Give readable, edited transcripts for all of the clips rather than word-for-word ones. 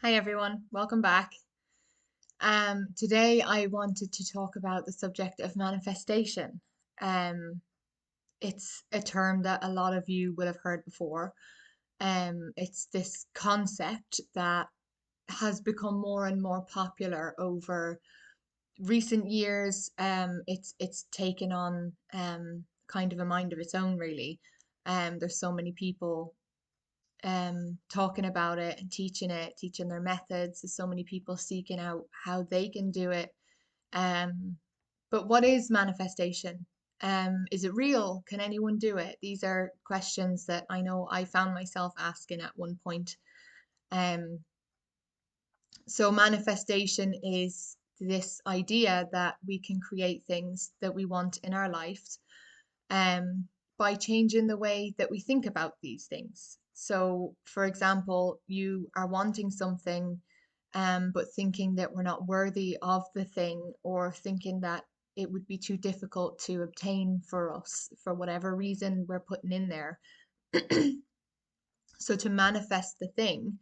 Hi everyone, welcome back. Today I wanted to talk about the subject of manifestation. Um, it's a term that a lot of you will have heard before. It's this concept that has become more and more popular over recent years. It's taken on kind of a mind of its own, really. There's so many people talking about it and teaching their methods. There's so many people seeking out how they can do it. Um, but what is manifestation? Is it real? Can anyone do it? These are questions that I know I found myself asking at one point. Um, so manifestation is this idea that we can create things that we want in our lives um, by changing the way that we think about these things. So, for example, you are wanting something, but thinking that we're not worthy of the thing, or thinking that it would be too difficult to obtain for us for whatever reason we're putting in there. So, to manifest the thing,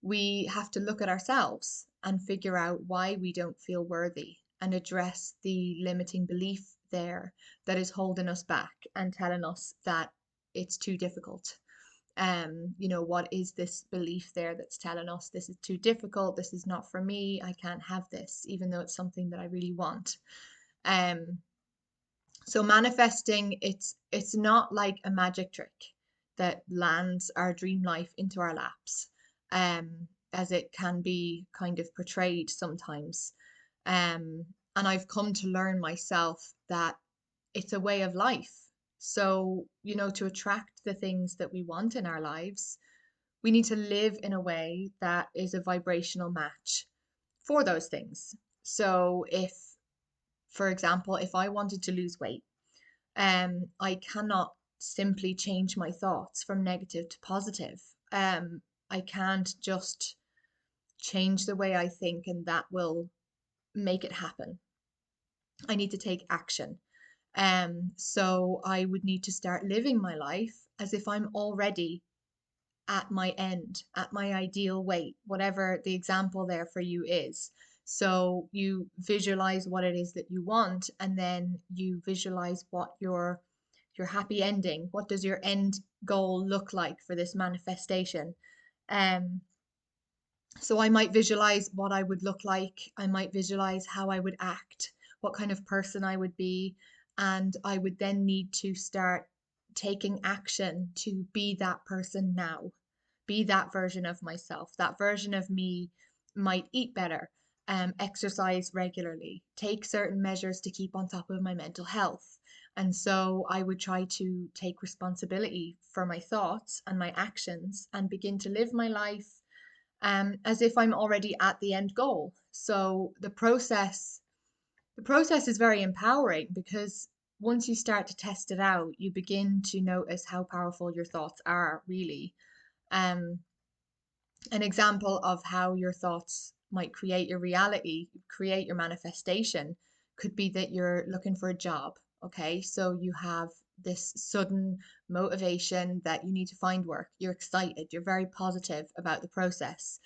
we have to look at ourselves and figure out why we don't feel worthy and address the limiting belief there that is holding us back and telling us that it's too difficult. What is this belief there that's telling us this is too difficult, this is not for me, I can't have this, even though it's something that I really want. Um, so manifesting, it's not like a magic trick that lands our dream life into our laps, as it can be kind of portrayed sometimes. Um, and I've come to learn myself that it's a way of life. So, to attract the things that we want in our lives, we need to live in a way that is a vibrational match for those things. So, if, for example, if I wanted to lose weight, I cannot simply change my thoughts from negative to positive. I can't just change the way I think and that will make it happen. I need to take action. So I would need to start living my life as if I'm already at my end, at my ideal weight, whatever the example there for you is. So you visualize what it is that you want, and then you visualize what your happy ending, what does your end goal look like for this manifestation? Um, so I might visualize what I would look like. I might visualize how I would act, what kind of person I would be, and I would then need to start taking action to be that person now, be that version of myself. That version of me might eat better, exercise regularly, take certain measures to keep on top of my mental health. And so I would try to take responsibility for my thoughts and my actions and begin to live my life as if I'm already at the end goal. So the process is very empowering because once you start to test it out, you begin to notice how powerful your thoughts are, really. Um, an example of how your thoughts might create your reality, create your manifestation, could be that you're looking for a job. Okay, so you have this sudden motivation that you need to find work. You're excited, you're very positive about the process.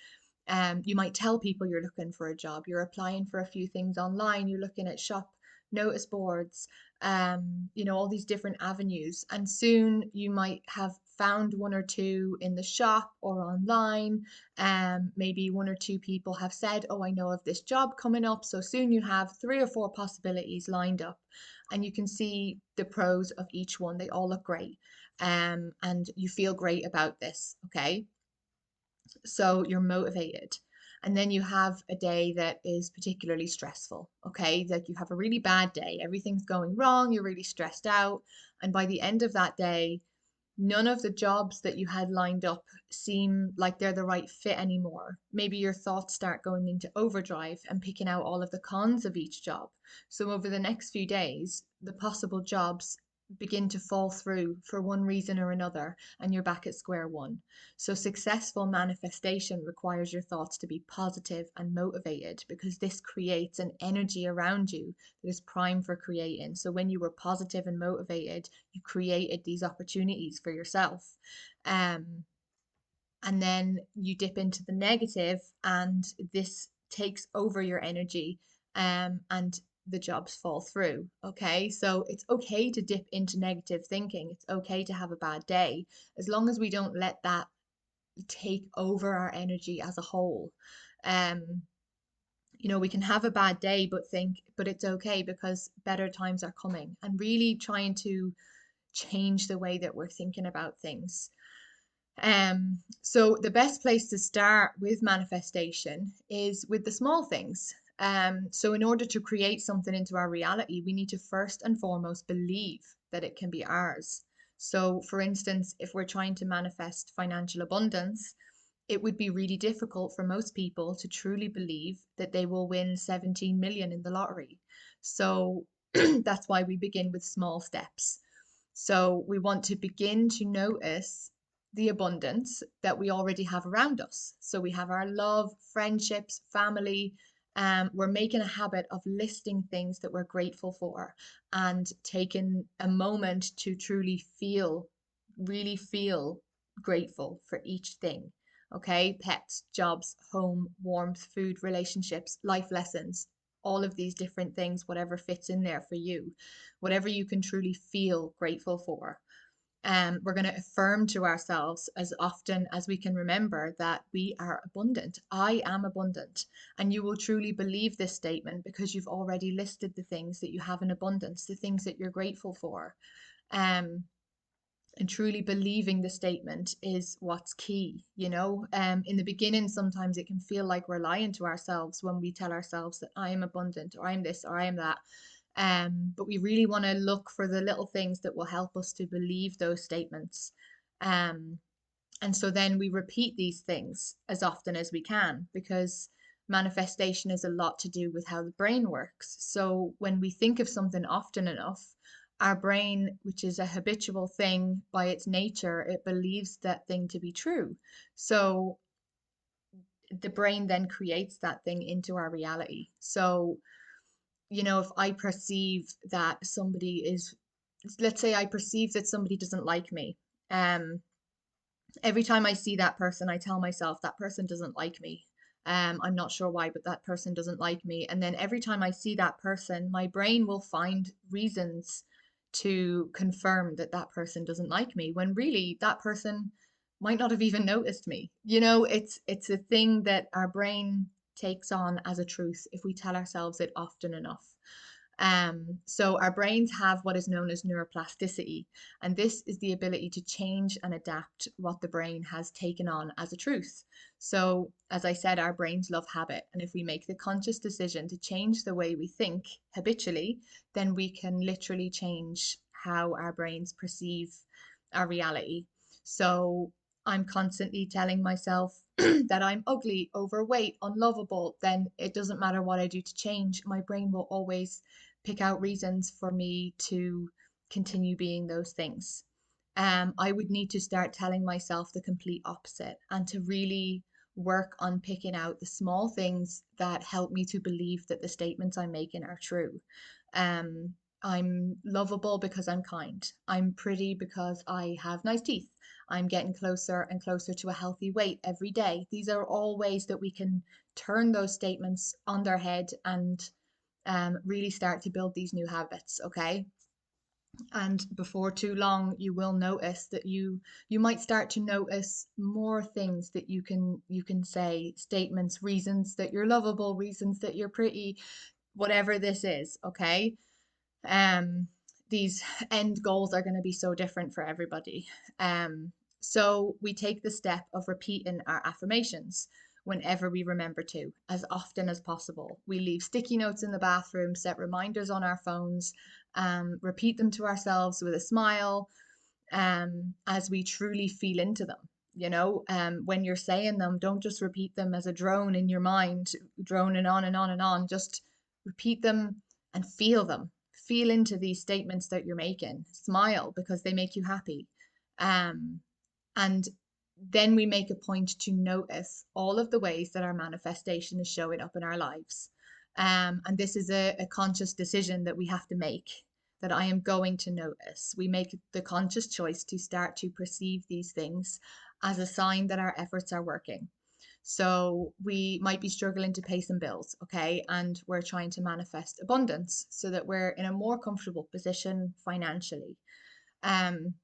You might tell people you're looking for a job, you're applying for a few things online, you're looking at shop notice boards, all these different avenues. And soon you might have found one or two in the shop or online. Maybe one or two people have said, oh, I know of this job coming up. So soon you have three or four possibilities lined up, and you can see the pros of each one. They all look great. And you feel great about this. Okay. So you're motivated. And then you have a day that is particularly stressful, okay? Like you have a really bad day, everything's going wrong, you're really stressed out. And by the end of that day, none of the jobs that you had lined up seem like they're the right fit anymore. Maybe your thoughts start going into overdrive and picking out all of the cons of each job. So over the next few days, the possible jobs begin to fall through for one reason or another, and you're back at square one. So successful manifestation requires your thoughts to be positive and motivated because this creates an energy around you that is prime for creating. So when you were positive and motivated, you created these opportunities for yourself. Um, and then you dip into the negative, and this takes over your energy, and the jobs fall through. Okay, so it's okay to dip into negative thinking. It's okay to have a bad day, as long as we don't let that take over our energy as a whole. Um, we can have a bad day, but think, but it's okay because better times are coming, and really trying to change the way that we're thinking about things. So the best place to start with manifestation is with the small things. So in order to create something into our reality, we need to first and foremost believe that it can be ours. So, for instance, if we're trying to manifest financial abundance, it would be really difficult for most people to truly believe that they will win 17 million in the lottery. So that's why we begin with small steps. So we want to begin to notice the abundance that we already have around us. So we have our love, friendships, family. We're making a habit of listing things that we're grateful for, and taking a moment to truly feel, really feel grateful for each thing. Okay, pets, jobs, home, warmth, food, relationships, life lessons, all of these different things, whatever fits in there for you, whatever you can truly feel grateful for. We're going to affirm to ourselves as often as we can remember that we are abundant. I am abundant. And you will truly believe this statement because you've already listed the things that you have in abundance, the things that you're grateful for. Um, and truly believing the statement is what's key. In the beginning, sometimes it can feel like we're lying to ourselves when we tell ourselves that I am abundant, or I'm this, or I am that. But we really want to look for the little things that will help us to believe those statements. um, and so then we repeat these things as often as we can, because manifestation is a lot to do with how the brain works. So when we think of something often enough, our brain, which is a habitual thing by its nature, it believes that thing to be true. So the brain then creates that thing into our reality. So, if I perceive that somebody is, let's say I perceive that somebody doesn't like me, um, every time I see that person, I tell myself that person doesn't like me. I'm not sure why, but that person doesn't like me. And then every time I see that person, my brain will find reasons to confirm that that person doesn't like me, when really that person might not have even noticed me. It's a thing that our brain takes on as a truth if we tell ourselves it often enough. So our brains have what is known as neuroplasticity, and this is the ability to change and adapt what the brain has taken on as a truth. So, as I said, our brains love habit, and if we make the conscious decision to change the way we think habitually, then we can literally change how our brains perceive our reality. So, I'm constantly telling myself that I'm ugly, overweight, unlovable, then it doesn't matter what I do to change. My brain will always pick out reasons for me to continue being those things. I would need to start telling myself the complete opposite, and to really work on picking out the small things that help me to believe that the statements I'm making are true. Um, I'm lovable because I'm kind. I'm pretty because I have nice teeth. I'm getting closer and closer to a healthy weight every day. These are all ways that we can turn those statements on their head and really start to build these new habits. Okay, and before too long you will notice that you might start to notice more things that you can say, statements, reasons that you're lovable, reasons that you're pretty, whatever this is. Okay, um these end goals are going to be so different for everybody. So we take the step of repeating our affirmations whenever we remember to, as often as possible. We leave sticky notes in the bathroom, set reminders on our phones, repeat them to ourselves with a smile, as we truly feel into them. When you're saying them, don't just repeat them as a drone in your mind, droning on and on and on. Just repeat them and feel them. Feel into these statements that you're making. Smile because they make you happy. Um, and then we make a point to notice all of the ways that our manifestation is showing up in our lives. And this is a conscious decision that we have to make, that I am going to notice. We make the conscious choice to start to perceive these things as a sign that our efforts are working. So we might be struggling to pay some bills, okay? And we're trying to manifest abundance so that we're in a more comfortable position financially. Um,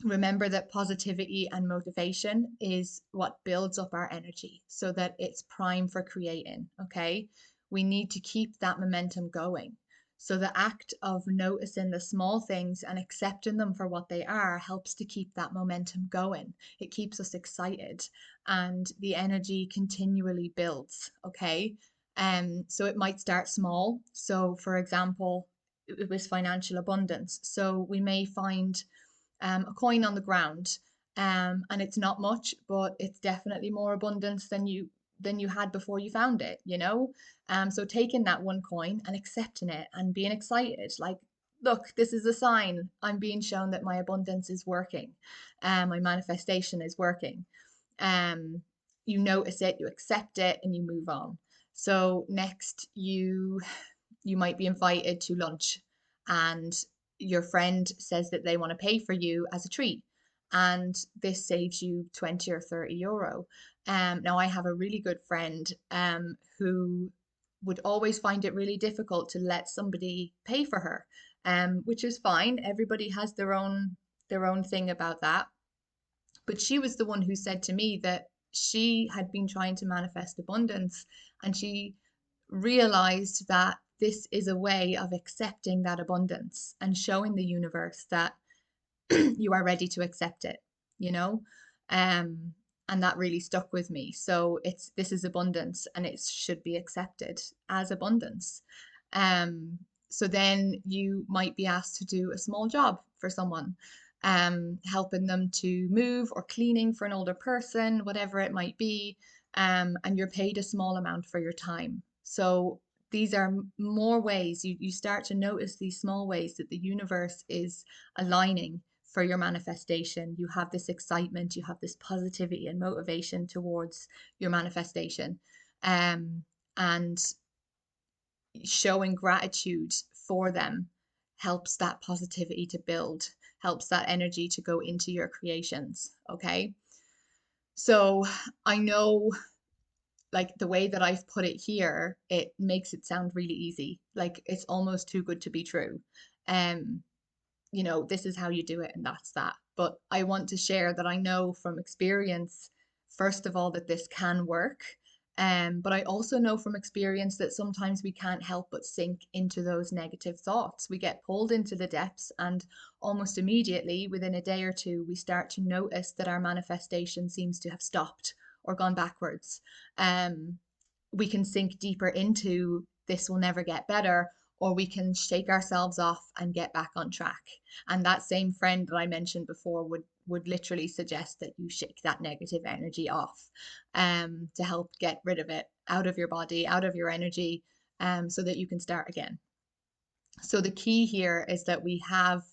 Remember that positivity and motivation is what builds up our energy so that it's prime for creating, okay? We need to keep that momentum going. So the act of noticing the small things and accepting them for what they are helps to keep that momentum going. It keeps us excited and the energy continually builds, okay? So it might start small. So for example, it was financial abundance. So we may find a coin on the ground, and it's not much, but it's definitely more abundance than you had before you found it, you know. So taking that one coin and accepting it and being excited, like, look, this is a sign. I'm being shown that my abundance is working, my manifestation is working. Um, you notice it, you accept it, and you move on. So next, you might be invited to lunch and your friend says that they want to pay for you as a treat and this saves you 20 or 30 euro. Now I have a really good friend who would always find it really difficult to let somebody pay for her, which is fine. Everybody has their own thing about that. But she was the one who said to me that she had been trying to manifest abundance and she realized that this is a way of accepting that abundance and showing the universe that you are ready to accept it, you know? Um, and that really stuck with me. So this is abundance and it should be accepted as abundance. Um, so then you might be asked to do a small job for someone, helping them to move or cleaning for an older person, whatever it might be. And you're paid a small amount for your time. So these are more ways you start to notice these small ways that the universe is aligning for your manifestation. You have this excitement, you have this positivity and motivation towards your manifestation. And showing gratitude for them helps that positivity to build, helps that energy to go into your creations. Okay. So I know, like, the way that I've put it here, it makes it sound really easy. Like it's almost too good to be true. Um, this is how you do it and that's that. But I want to share that I know from experience, first of all, that this can work. But I also know from experience that sometimes we can't help but sink into those negative thoughts. We get pulled into the depths, and almost immediately, within a day or two, we start to notice that our manifestation seems to have stopped or gone backwards. Um, we can sink deeper into this will never get better, or we can shake ourselves off and get back on track. And that same friend that I mentioned before would literally suggest that you shake that negative energy off, to help get rid of it out of your body, out of your energy, so that you can start again. So the key here is that we have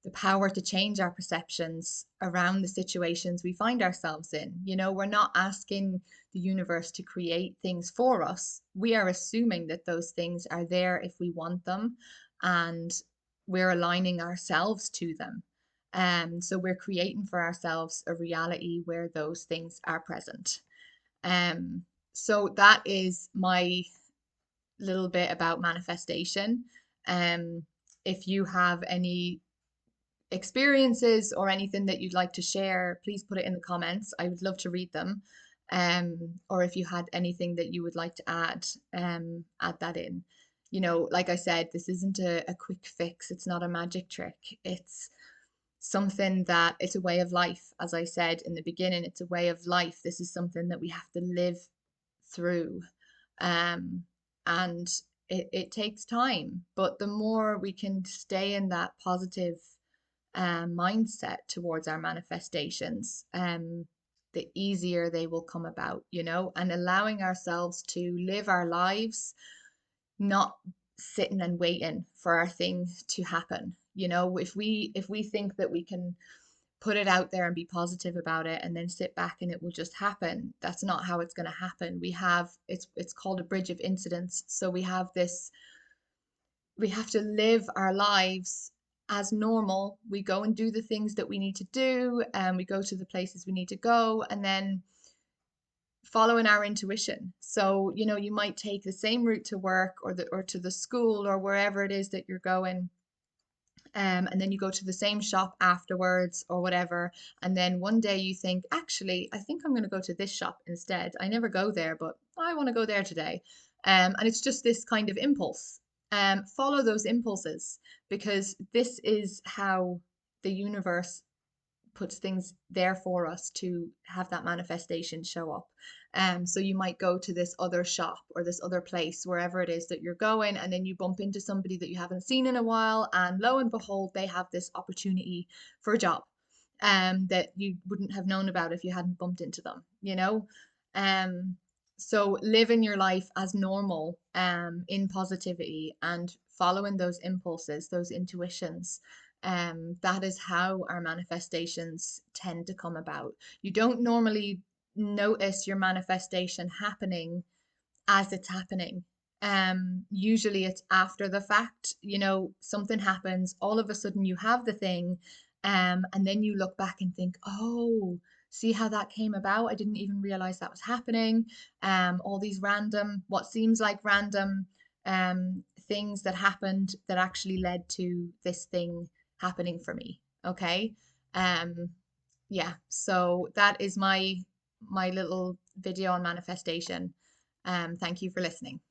the power to change our perceptions around the situations we find ourselves in. We're not asking the universe to create things for us. We are assuming that those things are there if we want them, and we're aligning ourselves to them. So we're creating for ourselves a reality where those things are present. So that is my little bit about manifestation. Um, if you have any experiences or anything that you'd like to share, please put it in the comments. I would love to read them. Or if you had anything that you would like to add that in. Like I said, this isn't a quick fix. It's not a magic trick. It's something that it's a way of life. As I said in the beginning, it's a way of life. This is something that we have to live through. And it takes time, but the more we can stay in that positive mindset towards our manifestations, the easier they will come about, and allowing ourselves to live our lives, not sitting and waiting for our thing to happen. If we think that we can put it out there and be positive about it and then sit back and it will just happen, that's not how it's going to happen. It's called a bridge of incidents. So we have to live our lives as normal. We go and do the things that we need to do, and we go to the places we need to go, and then following our intuition. So, you know, you might take the same route to work or to the school or wherever it is that you're going, and then you go to the same shop afterwards or whatever. And then one day you think, actually, I think I'm going to go to this shop instead. I never go there, but I want to go there today. And it's just this kind of impulse. Follow those impulses, because this is how the universe puts things there for us to have that manifestation show up. So you might go to this other shop or this other place, wherever it is that you're going, and then you bump into somebody that you haven't seen in a while, and lo and behold, they have this opportunity for a job that you wouldn't have known about if you hadn't bumped into them, you know? Um, so living your life as normal, in positivity and following those impulses, those intuitions, that is how our manifestations tend to come about. You don't normally notice your manifestation happening as it's happening. Usually it's after the fact, you know, something happens, all of a sudden you have the thing, and then you look back and think, oh, see how that came about? I didn't even realize that was happening. All these random, what seems like random, things that happened that actually led to this thing happening for me. Okay. Um, yeah, so that is my little video on manifestation. Thank you for listening.